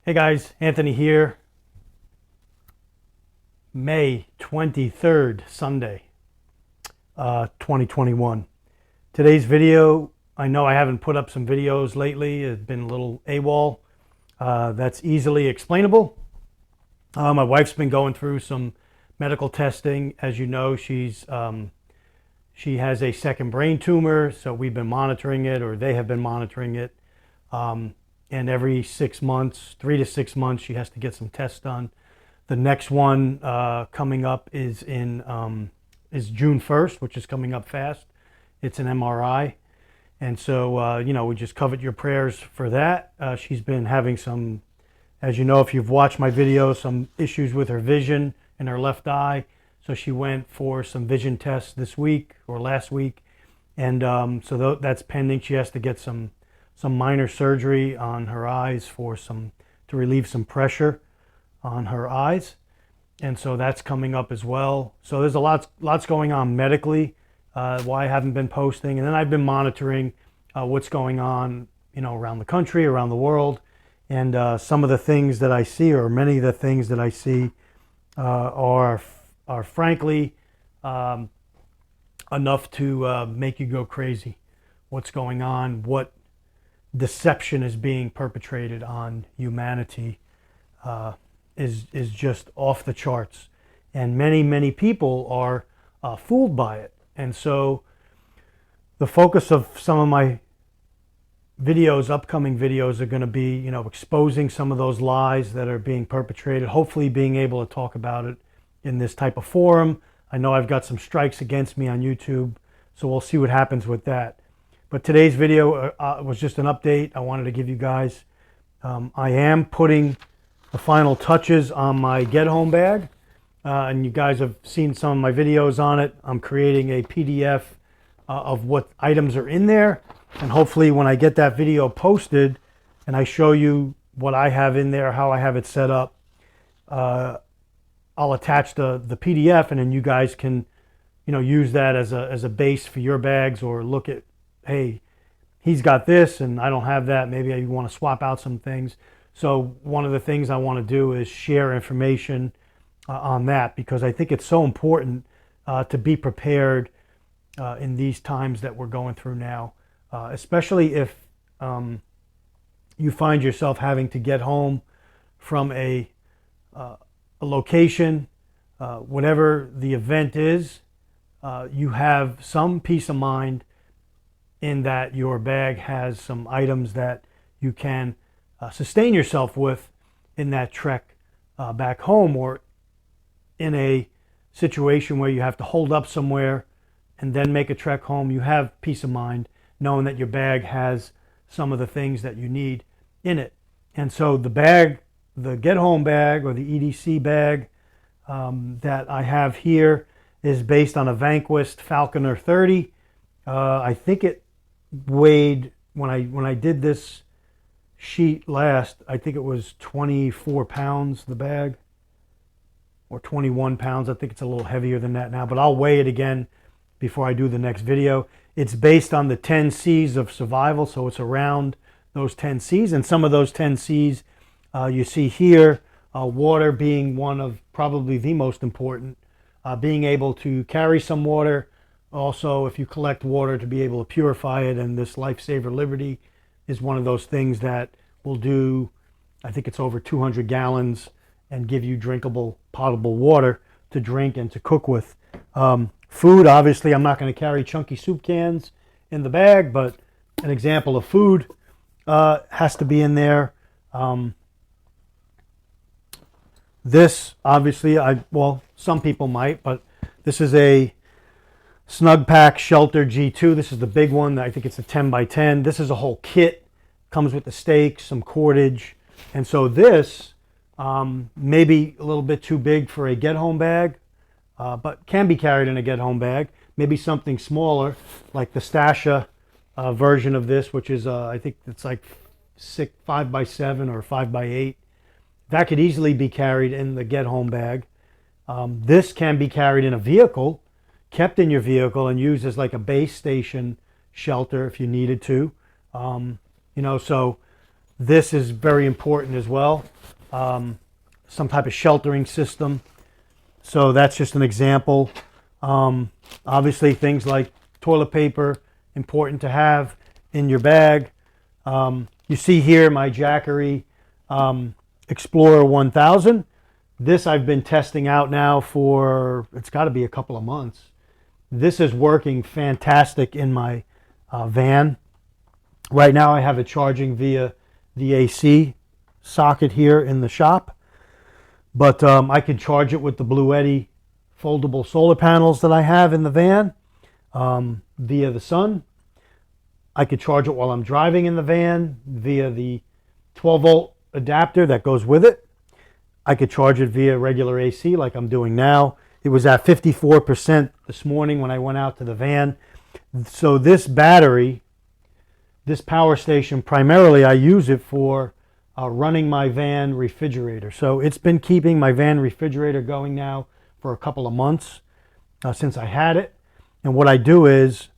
Hey guys, Anthony here. May 23rd, Sunday, 2021. Today's video, I know I haven't put up some videos lately. It's been a little AWOL. That's easily explainable. My wife's been going through some medical testing. As you know, she has a second brain tumor, so we've been monitoring it, or they have been monitoring it. And every 6 months, 3 to 6 months, she has to get some tests done. The next one coming up is June 1st, which is coming up fast. It's an MRI. And so, we just covered your prayers for that. She's been having some, as you know, if you've watched my videos, some issues with her vision in her left eye. So she went for some vision tests this week or last week. And so that's pending. She has to get some minor surgery on her eyes to relieve some pressure on her eyes. And so that's coming up as well. So there's lots going on medically, why I haven't been posting. And then I've been monitoring what's going on, around the country, around the world. And some of the things that I see, or many of the things that I see, are frankly enough to make you go crazy. What's going on, what deception is being perpetrated on humanity is just off the charts, and many people are fooled by it. And so the focus of some of my videos, upcoming videos, are going to be exposing some of those lies that are being perpetrated, hopefully being able to talk about it in this type of forum. I know I've got some strikes against me on YouTube, so we'll see what happens with that. But today's video was just an update. I wanted to give you guys. I am putting the final touches on my Get Home bag. And you guys have seen some of my videos on it. I'm creating a PDF of what items are in there. And hopefully when I get that video posted and I show you what I have in there, how I have it set up, I'll attach the PDF, and then you guys can use that as a base for your bags, or look at, hey, he's got this and I don't have that. Maybe I want to swap out some things. So one of the things I want to do is share information on that, because I think it's so important to be prepared in these times that we're going through now, especially if you find yourself having to get home from a location, whatever the event is. You have some peace of mind in that your bag has some items that you can sustain yourself with in that trek back home, or in a situation where you have to hold up somewhere and then make a trek home. You have peace of mind knowing that your bag has some of the things that you need in it. And so the bag, the Get Home bag, or the EDC bag that I have here, is based on a Vanquist Falconer 30. I think it weighed, when I did this sheet last, I think it was 24 pounds, the bag, or 21 pounds. I think it's a little heavier than that now, but I'll weigh it again before I do the next video. It's based on the 10 C's of survival, so it's around those 10 C's, and some of those 10 C's you see here, water being one of probably the most important. Being able to carry some water, also if you collect water, to be able to purify it, and this Lifesaver Liberty is one of those things that will do, I think it's over 200 gallons, and give you drinkable, potable water to drink and to cook with. Food, obviously I'm not going to carry chunky soup cans in the bag, but an example of food has to be in there. This, obviously, some people might, but this is a Snug Pack Shelter G2. This is the big one. I think it's a 10 by 10. This is a whole kit. Comes with the stakes, some cordage. And so this may be a little bit too big for a Get Home bag, but can be carried in a Get Home bag. Maybe something smaller, like the Stasha version of this, which is, I think it's like 5 by 7 or 5 by 8. That could easily be carried in the Get Home bag. This can be carried in a vehicle, kept in your vehicle, and used as like a base station shelter if you needed to. So This is very important as well. Some type of sheltering system. So that's just an example. Obviously, things like toilet paper, important to have in your bag. You see here my Jackery Explorer 1000. This I've been testing out now for, it's got to be a couple of months. This is working fantastic in my van. Right now I have it charging via the AC socket here in the shop. But I can charge it with the Bluetti foldable solar panels that I have in the van via the sun. I could charge it while I'm driving in the van via the 12-volt adapter that goes with it. I could charge it via regular AC like I'm doing now. It was at 54% this morning when I went out to the van. So this battery, this power station, primarily I use it for running my van refrigerator. So it's been keeping my van refrigerator going now for a couple of months since I had it. And what I do is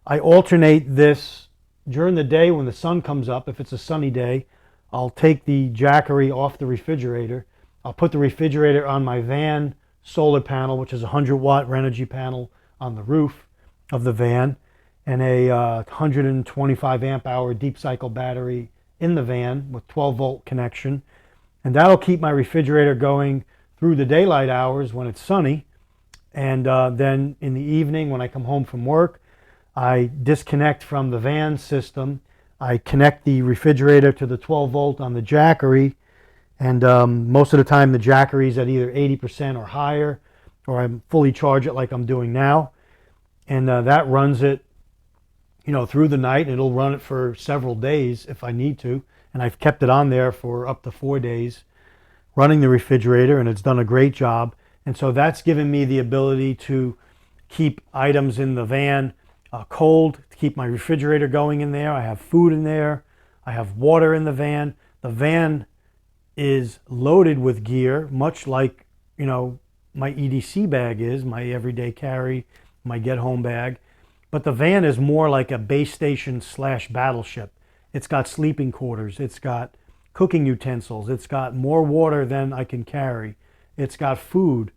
I alternate this during the day when the sun comes up. If it's a sunny day, I'll take the Jackery off the refrigerator. I'll put the refrigerator on my van solar panel, which is a 100-watt Renogy panel on the roof of the van, and a 125 amp hour deep cycle battery in the van with 12-volt connection. And that'll keep my refrigerator going through the daylight hours when it's sunny. And then in the evening when I come home from work, I disconnect from the van system. I connect the refrigerator to the 12-volt on the Jackery. And most of the time the Jackery is at either 80% or higher, or I fully charge it like I'm doing now. And that runs it, you know, through the night. It'll run it for several days if I need to. And I've kept it on there for up to 4 days running the refrigerator, and it's done a great job. And so that's given me the ability to keep items in the van cold, to keep my refrigerator going in there. I have food in there. I have water in the van. The van is loaded with gear, much like, you know, my EDC bag is, my everyday carry, my get home bag. But the van is more like a base station / battleship. It's got sleeping quarters. It's got cooking utensils. It's got more water than I can carry. It's got food.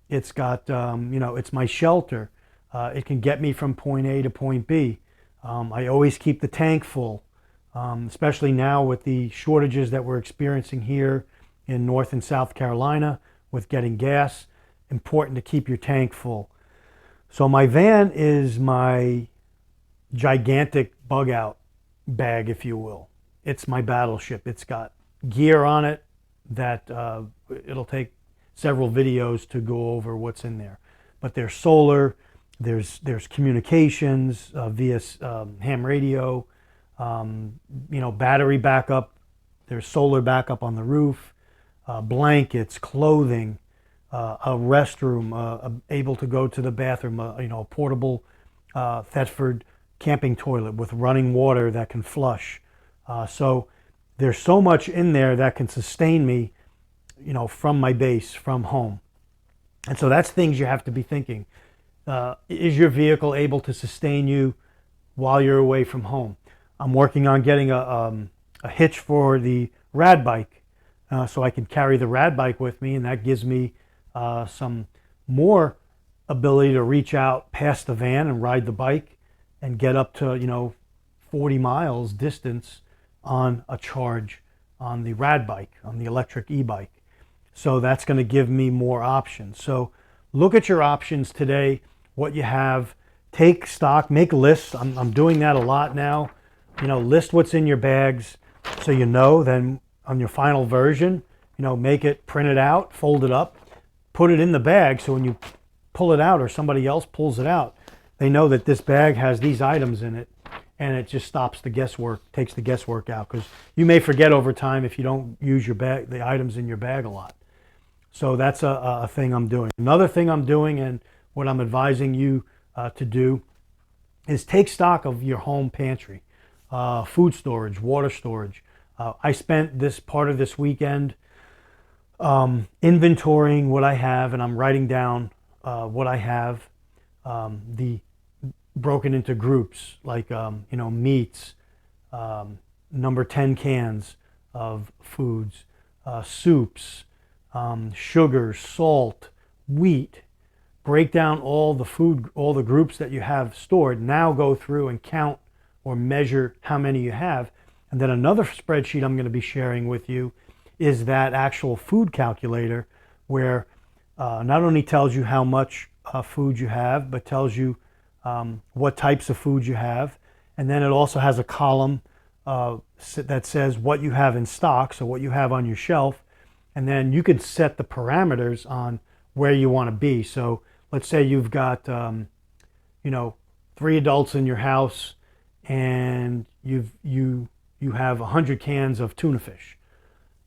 It's got, you know, it's my shelter. It can get me from point A to point B. I always keep the tank full, especially now with the shortages that we're experiencing here in North and South Carolina with getting gas. Important to keep your tank full. So my van is my gigantic bug out bag, if you will. It's my battleship. It's got gear on it that it'll take several videos to go over what's in there. But there's solar, there's communications via ham radio, you know, battery backup, there's solar backup on the roof, blankets, clothing, a restroom, able to go to the bathroom, you know, a portable Thetford camping toilet with running water that can flush. So there's so much in there that can sustain me, you know, from my base, from home. And so that's things you have to be thinking. Is your vehicle able to sustain you while you're away from home? I'm working on getting a hitch for the rad bike so I can carry the rad bike with me, and that gives me some more ability to reach out past the van and ride the bike and get up to, you know, 40 miles distance on a charge on the rad bike, on the electric e-bike. So that's going to give me more options. So look at your options today, what you have, take stock, make lists. I'm doing that a lot now. You know, list what's in your bags so you know. Then on your final version, you know, make it, print it out, fold it up, put it in the bag so when you pull it out or somebody else pulls it out, they know that this bag has these items in it, and it just stops the guesswork, takes the guesswork out, because you may forget over time if you don't use your bag, the items in your bag a lot. So that's a thing I'm doing. Another thing I'm doing, and what I'm advising you to do, is take stock of your home pantry, food storage, water storage. I spent this part of this weekend inventorying what I have, and I'm writing down what I have, the broken into groups like you know, meats, number 10 cans, of foods, soups, sugar, salt, wheat. Break down all the food, all the groups that you have stored. Now go through and count or measure how many you have. And then another spreadsheet I'm going to be sharing with you is that actual food calculator where not only tells you how much food you have, but tells you what types of food you have. And then it also has a column that says what you have in stock, so what you have on your shelf. And then you can set the parameters on where you want to be. So let's say you've got, 3 adults in your house, and you have 100 cans of tuna fish,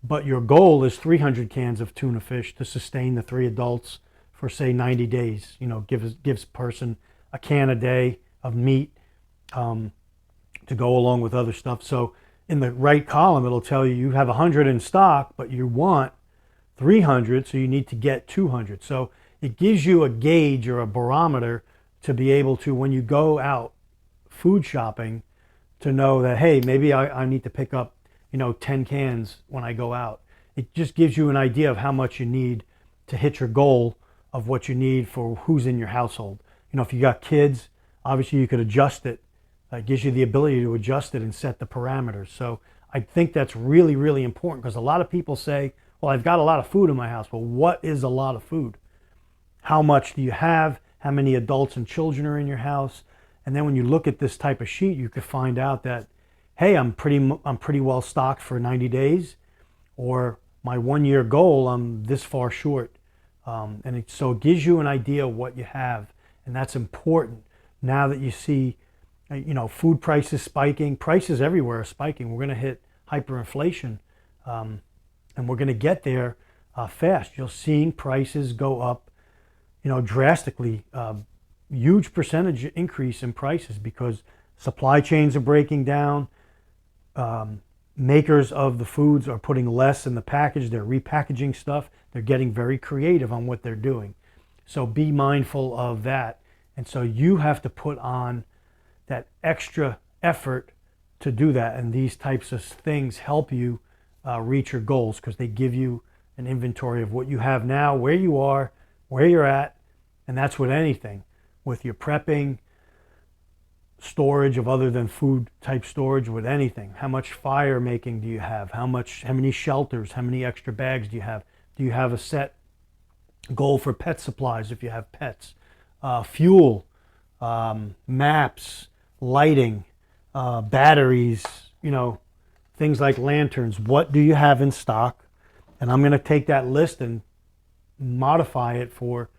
but your goal is 300 cans of tuna fish to sustain the 3 adults for say 90 days. Gives person a can a day of meat to go along with other stuff. So in the right column, it'll tell you have 100 in stock, but you want 300, so you need to get 200. So it gives you a gauge or a barometer to be able to, when you go out food shopping, to know that, hey, maybe I need to pick up 10 cans when I go out. It just gives you an idea of how much you need to hit your goal of what you need for who's in your household. If you got kids, obviously you could adjust it. It gives you the ability to adjust it and set the parameters. So I think that's really, really important, because a lot of people say, well, I've got a lot of food in my house. Well, what is a lot of food? How much do you have? How many adults and children are in your house? And then when you look at this type of sheet, you could find out that, hey, I'm pretty well stocked for 90 days, or my 1 year goal, I'm this far short. So it gives you an idea of what you have, and that's important. Now that you see, food prices spiking, prices everywhere are spiking. We're going to hit hyperinflation, and we're going to get there fast. You're seeing prices go up, drastically. Huge percentage increase in prices because supply chains are breaking down. Makers of the foods are putting less in the package. They're repackaging stuff. They're getting very creative on what they're doing. So be mindful of that. And so you have to put on that extra effort to do that. And these types of things help you reach your goals, because they give you an inventory of what you have now, where you are, where you're at. And that's with anything. With your prepping, storage of other than food type storage, with anything. How much fire making do you have? How many shelters? How many extra bags do you have? Do you have a set goal for pet supplies if you have pets? Fuel, maps, lighting, batteries, things like lanterns. What do you have in stock? And I'm going to take that list and modify it for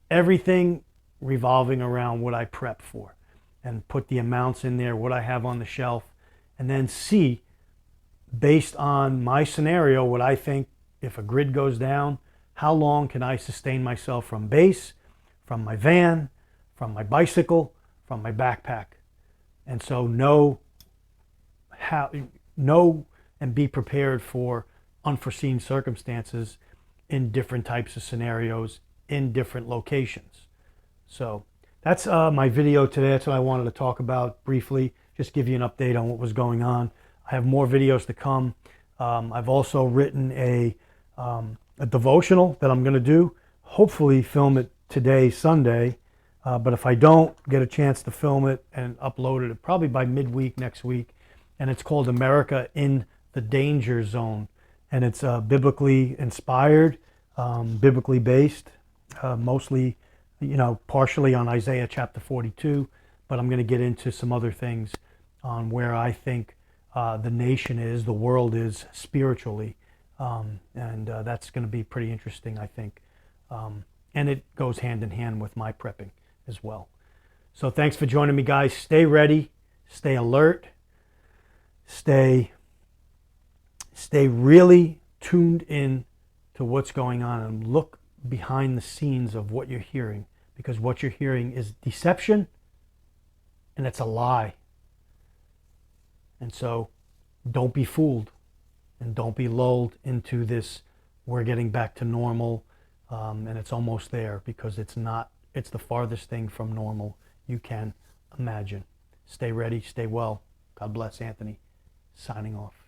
everything revolving around what I prep for, and put the amounts in there, what I have on the shelf, and then see, based on my scenario, what I think, if a grid goes down, how long can I sustain myself from base, from my van, from my bicycle, from my backpack. And so know and be prepared for unforeseen circumstances in different types of scenarios in different locations. So that's my video today. That's what I wanted to talk about briefly, just give you an update on what was going on. I have more videos to come. I've also written a devotional that I'm going to do, hopefully film it today, Sunday. But if I don't get a chance to film it and upload it, probably by midweek next week. And it's called America in the Danger Zone. And it's biblically inspired, biblically based, mostly, partially on Isaiah chapter 42. But I'm going to get into some other things on where I think the nation is, the world is spiritually. And that's going to be pretty interesting, I think. And it goes hand in hand with my prepping as well. So thanks for joining me, guys. Stay ready, stay alert, stay really tuned in to what's going on, and look behind the scenes of what you're hearing, because what you're hearing is deception, and it's a lie. And so don't be fooled, and don't be lulled into this, we're getting back to normal, and it's almost there, because it's not. It's the farthest thing from normal you can imagine. Stay ready, stay well. God bless. Anthony, signing off.